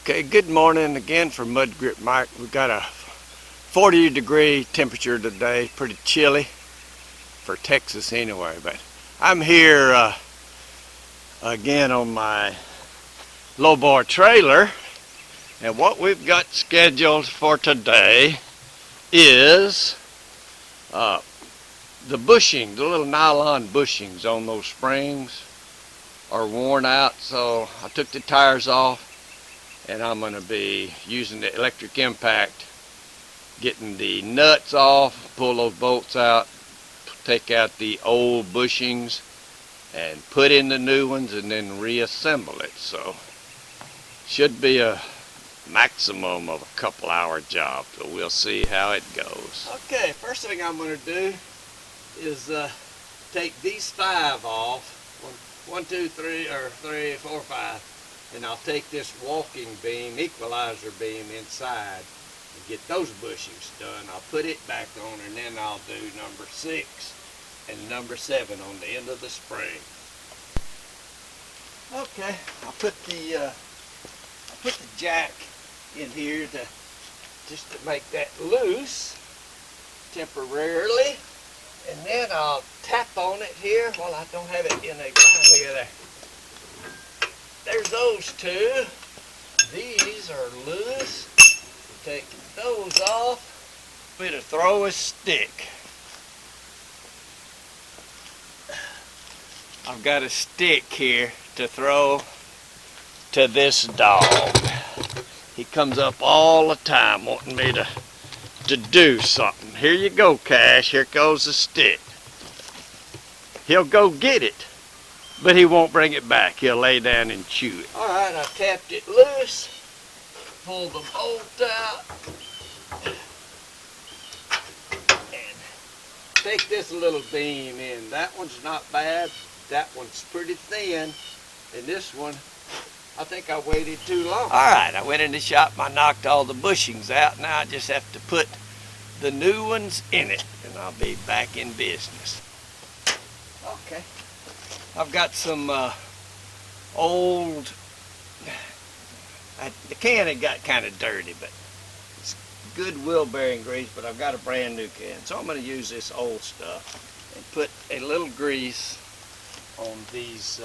Okay, good morning again for Mud Grip Mike. We've got a 40-degree temperature today, pretty chilly for Texas anyway, but I'm here again on my lowboy trailer, and what we've got scheduled for today is the bushing, the little nylon bushings on those springs are worn out, so I took the tires off and I'm going to be using the electric impact, getting the nuts off, pull those bolts out, take out the old bushings and put in the new ones and then reassemble it. So should be a maximum of a couple hour job, so we'll see how it goes. Okay, first thing I'm going to do is take these 5 off. 1, 2, 3, or 3, 4, 5. And I'll take this walking beam, equalizer beam inside and get those bushings done. I'll put it back on, and then I'll do number 6 and number 7 on the end of the spring. Okay, I'll put the jack in here just to make that loose temporarily, and then I'll tap on it here while I don't have it in a grind. Look at that. There's those 2. These are loose. Take those off. I'm going to throw a stick. I've got a stick here to throw to this dog. He comes up all the time wanting me to do something. Here you go, Cash. Here goes the stick. He'll go get it, but he won't bring it back. He'll lay down and chew it. All right, I tapped it loose. Pull the bolt out. And take this little beam in. That one's not bad. That one's pretty thin. And this one, I think I waited too long. All right, I went in the shop and I knocked all the bushings out. Now I just have to put the new ones in it, and I'll be back in business. Okay. I've got some old, the can had got kind of dirty, but it's good wheel bearing grease, but I've got a brand new can. So I'm going to use this old stuff and put a little grease on these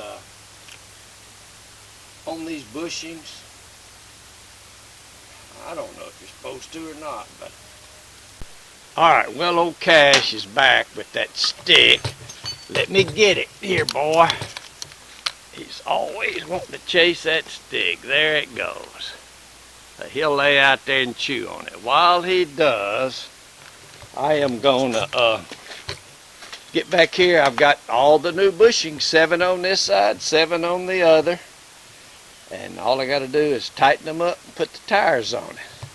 bushings. I don't know if you're supposed to or not, but. Alright, well, old Cash is back with that stick. Let me get it. Here, boy. He's always wanting to chase that stick. There it goes. He'll lay out there and chew on it. While he does, I am going to get back here. I've got all the new bushings, 7 on this side, 7 on the other. And all I got to do is tighten them up and put the tires on it.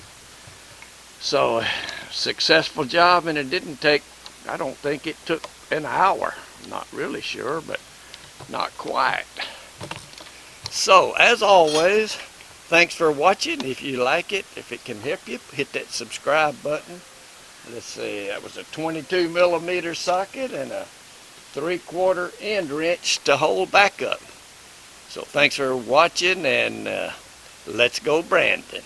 So, successful job, and it didn't take, I don't think it took an hour. Not really sure, but not quite. So, as always, thanks for watching. If you like it, if it can help you, hit that subscribe button. Let's see, that was a 22mm socket and a 3/4 end wrench to hold back up. So thanks for watching, and let's go Brandon.